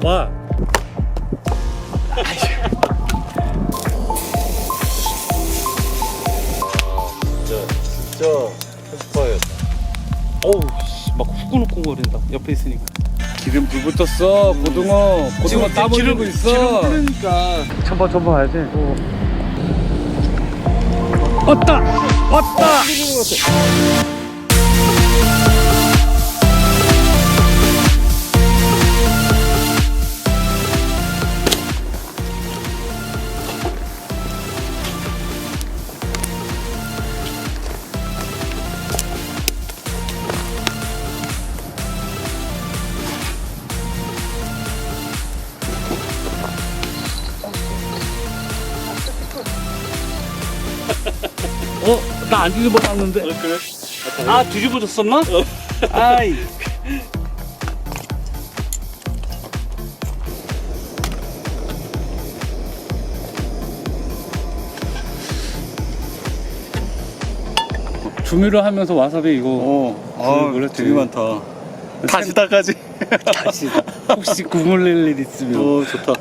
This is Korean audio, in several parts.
봐봐. 진짜 편집하겠다. 어우 막 후끈후끈거린다 옆에 있으니까. 기름 불 붙었어. 고등어 땀 흘리고 있어. 기름 흐르니까. 첨벙 와야지. 왔다. 나 안 뒤집어봤는데. 그래? 아 뒤집어졌었나? 아이. 조미료 하면서 와사비 이거. 그렇지. 되게 많다. 다시다까지. 다시 혹시 국물 낼 일 있으면. 오, 좋다.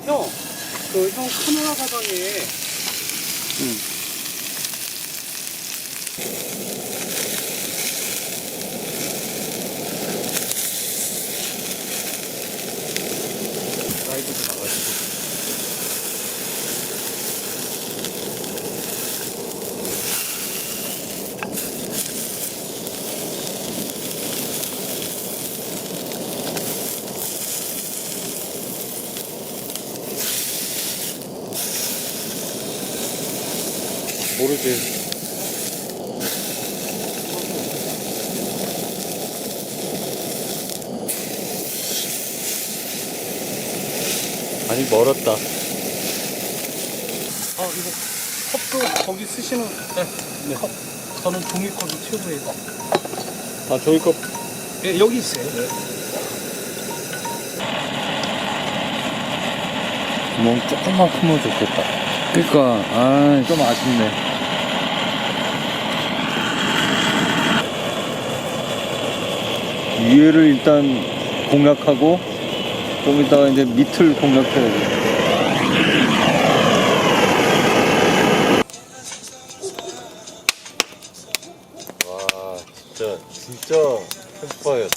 형, 그 형 카메라 가방에 라이브도 나가지고. 모르지. 아니, 멀었다. 아 이거 컵도 거기 쓰시는 컵. 저는 종이컵이 최고예요. 아, 종이컵. 예, 여기 있어요. 구멍 조금만 크면 좋겠다. 그니까, 좀 아쉽네. 위에를 일단 공략하고, 좀 이따가 이제 밑을 공략해야 돼. 와, 진짜 편집하겠다.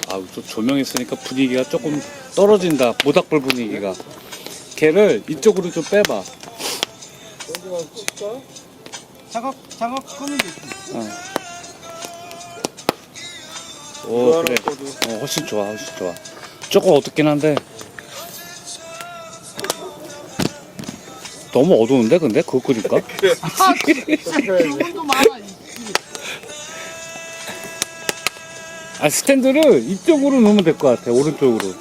아, 또 조명했으니까 분위기가 조금 떨어진다. 모닥불 분위기가. 걔를 이쪽으로 좀 빼봐. 장갑 끄면 되지. 오, 그래. 훨씬 좋아. 조금 어둡긴 한데. 너무 어두운데, 근데? 그거 끄니까? 기분도 많아. 아, 스탠드를 이쪽으로 놓으면 될 것 같아. 오른쪽으로.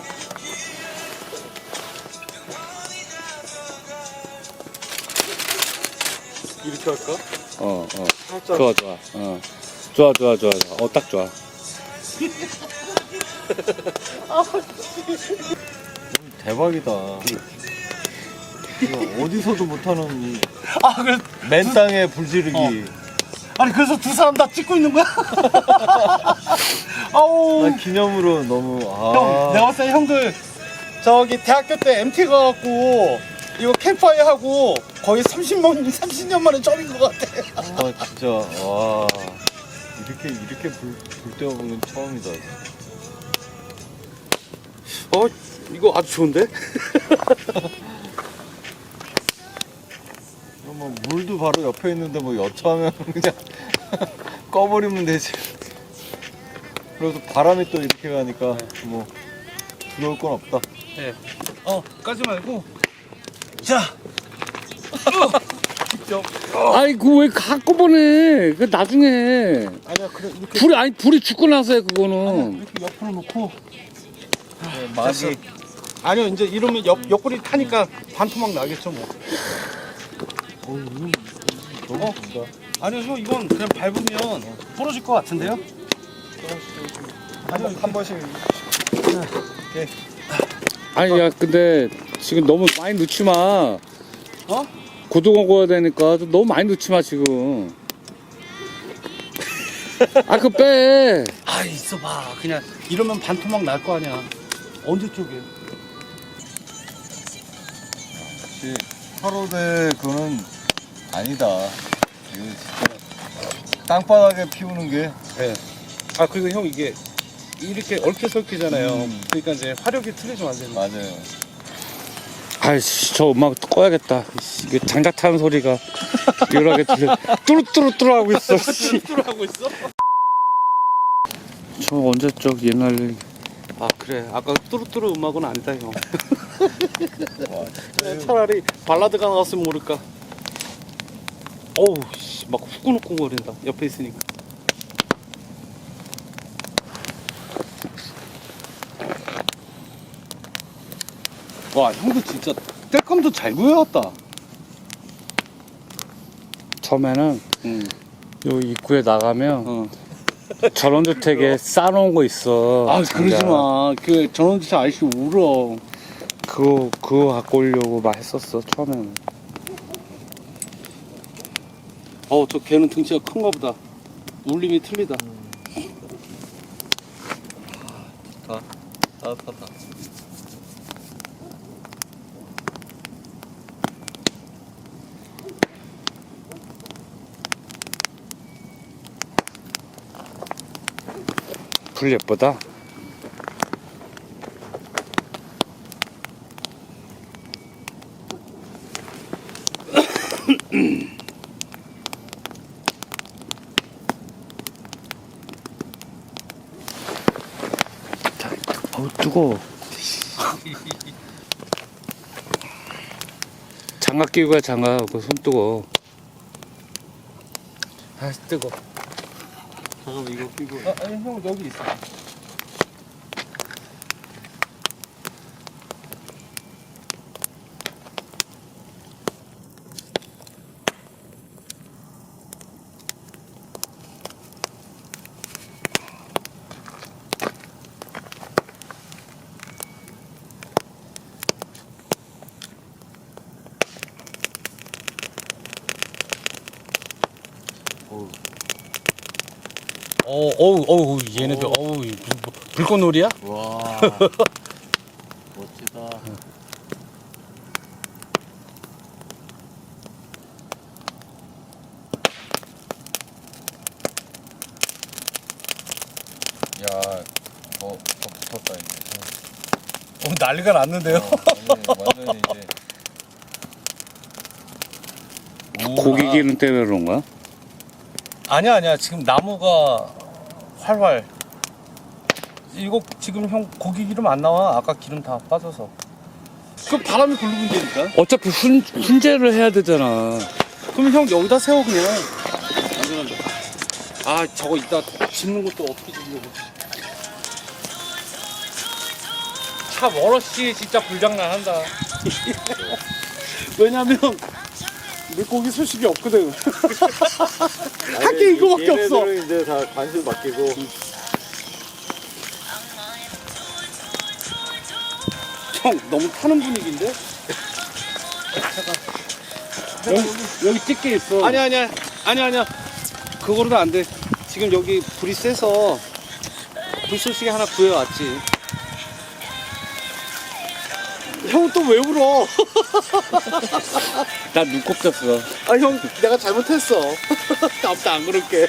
이렇게 할까? 살짝. 좋아. 좋아. 딱 좋아. 대박이다. 이거 어디서도 못하는 이 그래. 맨 땅에 불지르기. 아니 그래서 두 사람 다 찍고 있는 거야? 아우. 나 기념으로 너무 형, 내가 봤을 때 형들 저기 대학교 때 MT 가갖고 이거 캠프파이어 하고 거의 30년 만에 처음인 것 같아. 진짜 와 이렇게 불 때워보는 처음이다. 이거 아주 좋은데? 뭐 물도 바로 옆에 있는데 뭐 여차하면 그냥 꺼버리면 되지. 그래도 바람이 또 이렇게 가니까 뭐 두려울 건 없다. 네. 까지 말고. 자. 아이, 그거 왜 한꺼번에? 그 나중에. 아니야, 그래 이렇게. 불이 죽고 나서 해, 그거는. 이렇게 옆으로 놓고. 맛이 아니요, 이제 이러면 옆구리 타니까 반토막 나겠죠, 뭐. 너무 좋다. 아니요, 형 이건 그냥 밟으면 부러질 것 같은데요? 한 번씩. 아니, 야, 근데 지금 너무 많이 넣지 마. 어? 고등어 구워야 되니까 좀 너무 많이 넣지 마, 지금. 아, 그거 빼. 아 있어봐. 그냥 이러면 반토막 날 거 아니야. 언제 쪽에? 역시 8호대 그거는 아니다. 이거 진짜 땅바닥에 피우는 게 네. 아 그리고 형 이게 이렇게 얽혀설키잖아요. 그러니까 이제 화력이 틀리지면 안 되는 거야. 맞아요. 아이씨, 저 음악 꺼야겠다. 이게 장작 타는 소리가 리얼하게 들려. 뚜루뚜루뚜루 하고 있어. 씨. 하고 있어? 저 언제적 옛날 일. 아 그래. 아까 뚜루뚜루 음악은 아니다 형. 와, 차라리 발라드가 나왔으면 모를까. 어우 씨, 막 후끈후끈거린다. 옆에 있으니까. 와 형도 진짜 뗄감도 잘 구해왔다. 처음에는 응. 요 입구에 나가면 어. 전원주택에 쌓아놓은 거 있어. 아 장작. 그러지 마. 그 전원주차 아저씨 울어. 그거 갖고 오려고 막 했었어, 처음에는. 저 개는 등치가 큰가 보다. 울림이 틀리다. 따뜻하다. 불 예쁘다. 어우, 뜨거워. 장갑 끼고 가, 장갑. 그 손 뜨거워. 아, 뜨거. 잠깐만 이거 끼고. 아니 형 여기 있어. 어우, 얘네들, 불꽃놀이야? 와 멋지다. 야, 더 붙었다 이제. 난리가 났는데요? 완전히 이제. 고기 기름 때문에 그런 거야? 아니야. 지금 나무가 활활. 이거 지금 형 고기 기름 안 나와. 아까 기름 다 빠져서. 그 바람이 굴르면 되니까. 어차피 훈제를 해야 되잖아. 그럼 형 여기다 세워 그냥. 아 저거 이따 짚는 것도 어떻게 짚려고. 차 멀었지 진짜 불장난 한다. 왜냐면 물고기 수십이 없거든. 할 게 이거밖에 없어. 얘네들은 이제 다 관심 맡기고. 형 너무 타는 분위기인데? 잠깐. 여기 찍게 있어. 아니야. 그거로도 안 돼. 지금 여기 불이 세서 불쏘시개 하나 구해왔지. 형 또 왜 울어? 나 눈곱 졌어. 아 형 내가 잘못했어. 다음부터 안 그럴게.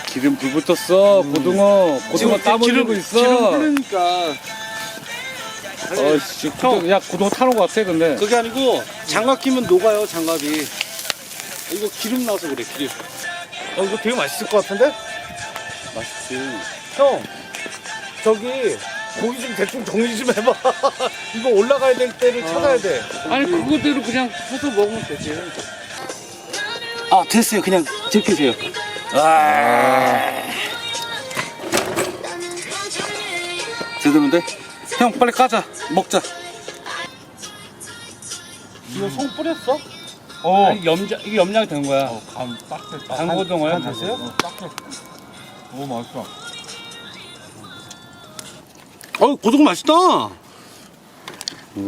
기름 불 붙었어. 고등어 땀 흘리고 있어. 기름 흐르니까. 어씨, 야 고등어 타는 거 같아 근데. 그게 아니고 장갑 끼면 녹아요 장갑이. 이거 기름 나서 그래 기름. 이거 되게 맛있을 것 같은데? 맛있지. 형 저기 고기 좀 대충 정리 좀 해봐. 이거 올라가야 될 때를 찾아야 돼. 아니 그거대로 그냥 해서 먹으면 되지. 아 됐어요. 그냥 제끼세요. 제대로인데? 형 빨리 까자. 먹자. 이거 송 뿌렸어? 아니, 이게 염장이 된 거야. 간딱 됐다. 간고등어야. 간 됐어요? 딱 됐어. 오 맛있어. 고등어 맛있다.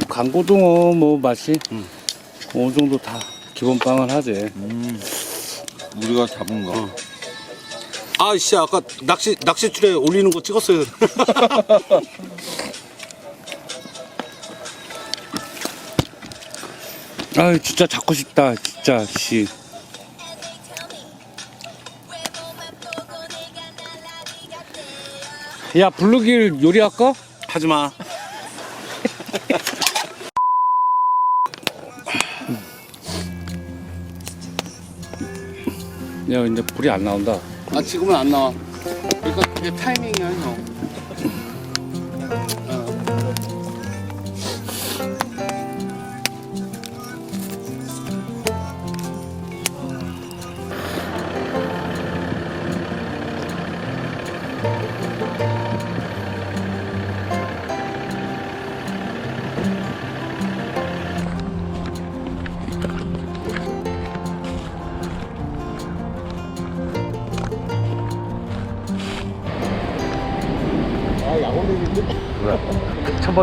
간고등어 뭐 맛이 어느 정도 다 기본빵은 하지. 우리가 잡은 거. 아씨 아까 낚시줄에 올리는 거 찍었어요. 아 진짜 잡고 싶다 진짜 씨. 야 블루길 요리할까? 하지마. 야 이제 불이 안 나온다. 아 지금은 안 나와. 그러니까 그게 타이밍이야 형.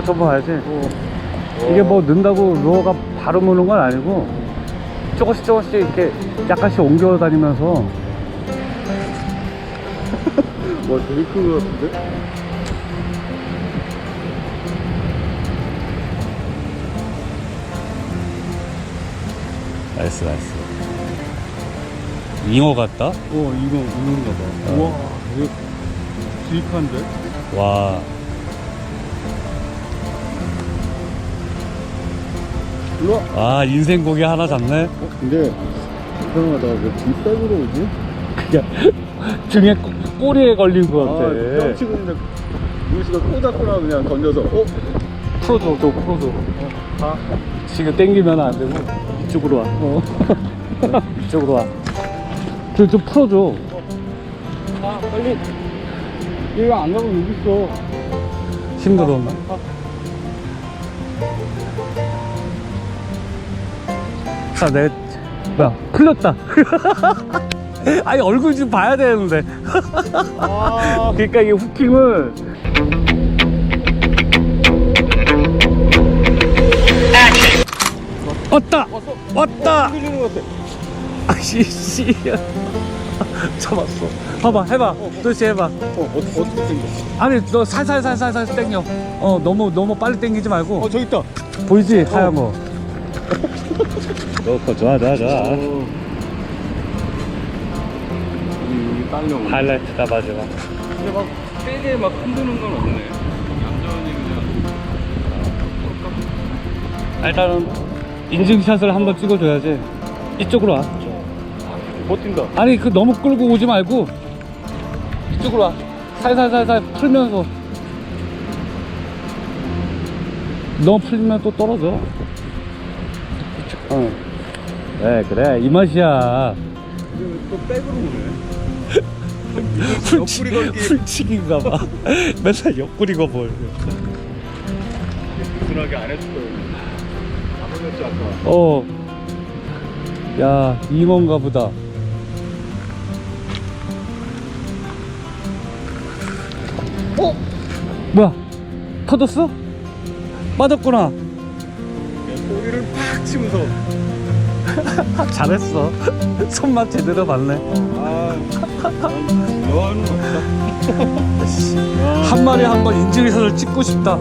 쳐봐 해야지. 이게 뭐 넣는다고 루어가 바로 무는 건 아니고 조금씩 이렇게 약간씩 옮겨 다니면서. 와 되게 큰 거 같은데? 나이스. 잉어 같다? 이건가 봐. 우와 되게 주입한데? 와. 일로와. 아 인생 고기 하나 잡네. 근데 이상하다. 왜 뒷백으로 오지? 등에 꼬리에 걸린 것 같아. 뼈치고 있는데 무시가 꼬잡거나 그냥 던져서 풀어줘, 또 풀어줘. 가. 지금 땡기면 안 되고 이쪽으로 와. 이쪽으로 와. 좀 풀어줘. 아 빨리. 이거 안 가고 여기 있어. 힘들어. 아, 내 뭐야 풀렸다. 아니 얼굴 좀 봐야 되는데. 그러니까 이 후킹을 왔다. 해주는 것 같아. 아씨 잡았어. 봐봐 해봐. 도대체 해봐. 어떻게 생겼어? 아니 너 살살 땡겨. 너무 빨리 땡기지 말고. 저기 있다. 보이지 하얀 거. 좋아. 딸려. 하이라이트다 마지막. 근데 막 세게 막 흔드는 건 없네. 얌전히 그냥. 일단은 인증샷을 한번 찍어줘야지. 이쪽으로 와. 버틴다. 아니 그 너무 끌고 오지 말고 이쪽으로 와. 살살 풀면서. 너무 풀면 또 떨어져. 그래 이 맛이야. 또 백으로 오네. 풀치, 옆구리 걸기. 풀치기인가 봐. 맨날 옆구리 거볼. 부순하게 안 했을 거예요. 안 올렸지 아까. 야 잉어인가 보다. 뭐야 터졌어? 빠졌구나. 꼬리를 팍 치면서. 잘했어. 손맛 제대로 봤네. 여하는 없다. 한 마리 한번 인증샷을 찍고 싶다.